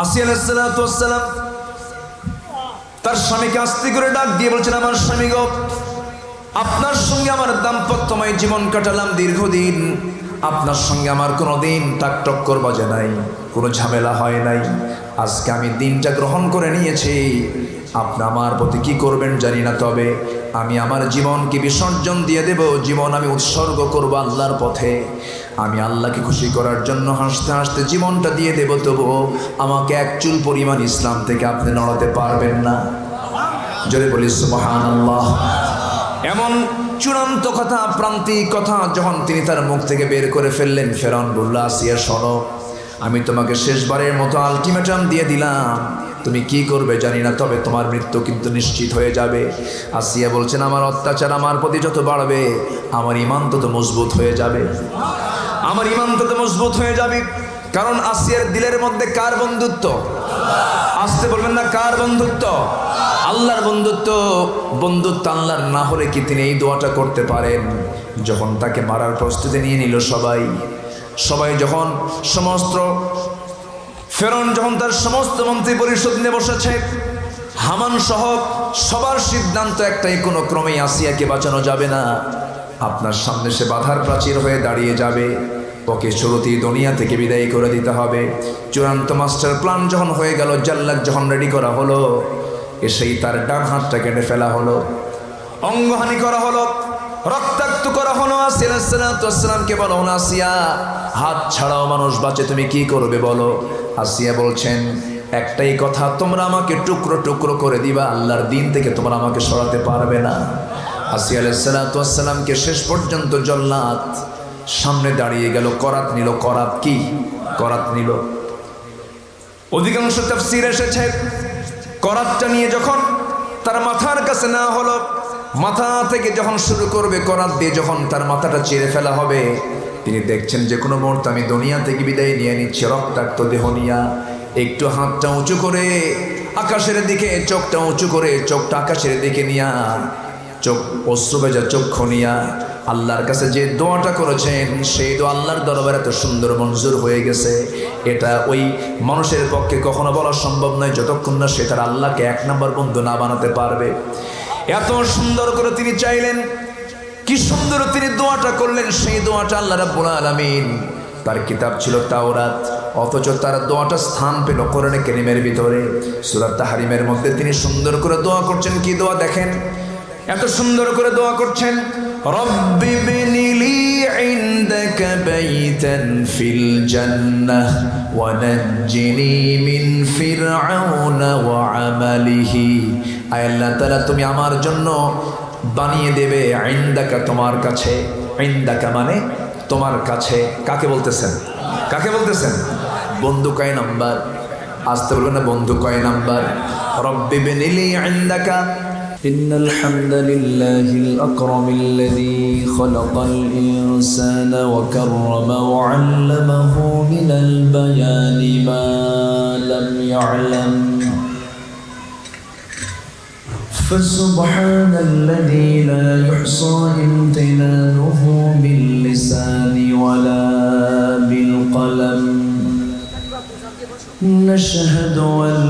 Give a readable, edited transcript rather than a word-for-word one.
আসিয়া আলাইহিস সালাতু ওয়াস সালাম তার স্বামীকে আস্তে করে ডাক দিয়ে বলছেন, আমার স্বামী গো, আপনার সঙ্গে আমার দাম্পত্যময় জীবন কাটালাম দীর্ঘদিন, আপনার সঙ্গে আমার কোনো দিন টাকটক্কর বাজে নাই, কোনো ঝামেলা হয় নাই। আজকে আমি দিনটা গ্রহণ করে নিয়েছি, আপনি আমার প্রতি কি করবেন জানি না, তবে আমি আমার জীবনকে বিসর্জন দিয়ে দেব, জীবন আমি উৎসর্গ করব আল্লাহর পথে। আমি আল্লাহকে খুশি করার জন্য হাসতে হাসতে জীবনটা দিয়ে দেব, তবুও আমাকে এক চুল পরিমাণ ইসলাম থেকে আপনি নড়াতে পারবেন না। জোরে বলি সুবহানাল্লাহ। এমন চূড়ান্ত কথা, প্রান্তিক কথা যখন তিনি তার মুখ থেকে বের করে ফেললেন, ফেরাউন বলল, আসিয়া শোনো, আমি তোমাকে শেষবারের মতো আলটিমেটাম দিয়ে দিলাম, তুমি কি করবে জানি না, তবে তোমার মৃত্যু কিন্তু নিশ্চিত হয়ে যাবে। আসিয়া বলছেন, আমার অত্যাচার আমার প্রতি যত বাড়বে, আমার ঈমান তত মজবুত হয়ে যাবে, আমার ঈমান তত মজবুত হয়ে যাবে। কারণ আসিয়ার দিলের মধ্যে কার বন্ধুত্ব? আসতে বলবেন না, কার বন্ধুত্ব? আল্লাহর বন্ধুত্ব। বন্ধুত্ব আল্লাহর না হলে কি তিনি এই দোয়াটা করতে পারেন? যখন তাকে মারার প্রস্তুতি নিয়ে নিল সবাই যখন সমস্ত ফেরাউন যখন তার সমস্ত মন্ত্রী পরিষদ নিয়ে বসেছে, হামান সহ সবার সিদ্ধান্ত একটাই, কোনো ক্রমেই আসিয়াকে বাঁচানো যাবে না, আপনার সামনে সে বাধার প্রাচীর হয়ে দাঁড়িয়ে যাবে, ওকে শুরুতেই দুনিয়া থেকে বিদায় করে দিতে হবে। চূড়ান্ত মাস্টার প্ল্যান যখন হয়ে গেল, জাল্লাদ যখন রেডি করা হলো, এসেই তার ডান হাতটা কেটে ফেলা হলো, অঙ্গহানি করা হলো, রক্তাক্ত করা হলো। আসিয়া আলাইহিস সালাতু ওয়াস সালামকে বলো, আসিয়া হাত ছাড়াও মানুষ বাঁচে, তুমি কি করবে বলো? আসিয়া বলছেন, একটাই কথা, তোমরা আমাকে টুকরো টুকরো করে দিবা, আল্লাহর দিন থেকে তোমরা আমাকে সরাতে পারবে না। আসিয়া আলাইহিস সালাতু ওয়াস সালামকে শেষ পর্যন্ত জাল্লাদ সামনে দাঁড়িয়ে গেল, করাত নিল। করাত কি? করাত নিল। অধিকাংশ তাফসীর এসেছে, করাতটা নিয়ে যখন তার মাথার কাছে না হলো, মাথা থেকে যখন শুরু করবে, করাত দিয়ে যখন তার মাথাটা চিরে ফেলা হবে, তিনি দেখছেন যে কোনো মুহূর্তে আমি দুনিয়া থেকে বিদায় নিয়ে নিচ্ছি, রক্তাক্ত দেহ নিয়া। একটু হাতটা উঁচু করে আকাশের দিকে, চোখটা উঁচু করে, চোখটা আকাশের দিকে নিয়া, চোখ অশ্রু ভেজা চক্ষু নিয়া আল্লাহর কাছে যে দোয়াটা করেছেন, সেই দোয়া আল্লাহর দরবারে এত সুন্দর মঞ্জুর হয়ে গেছে, এটা ওই মানুষের পক্ষে কখনো বলা সম্ভব নয়, যতক্ষণ না সে তার আল্লাহকে এক নম্বর বন্ধু না বানাতে পারবে। এত সুন্দর করে তিনি চাইলেন, কি সুন্দর তিনি দোয়াটা করলেন। সেই দোয়াটা আল্লাহ রাব্বুল আলামিন, তার কিতাব ছিল তাওরাত, অথচ তার দোয়াটা স্থান পেল কোরআনে কারীমের ভিতরে। সূরা তাহরিমের মধ্যে তিনি সুন্দর করে দোয়া করছেন। কি দোয়া দেখেন, এত সুন্দর করে দোয়া করছেন, রব্বি বিনিলি ইনদাকা বাইতান ফিল জান্নাহ ওয়া নাজ্জিনি মিন ফিরআউনা ওয়া আমালিহি। আয় আল্লাহ তাআলা, তুমি আমার জন্য বানিয়ে দেবে ইনদাকা, তোমার কাছে। ইনদাকা মানে তোমার কাছে। কাকে বলতেছেন? কাকে বলতেছেন? বন্ধু কয় নাম্বার? আসতে বলবেন না, বন্ধু কয় নাম্বার? রব্বি বিনিলি ইনদাকা। إن الحمد لله الأكرم الذي خلق الإنسان وكرم وعلمه من البيان ما لم يعلم فسبحان الذي لا يحصى امتنانه باللسان ولا بالقلم نشهد أن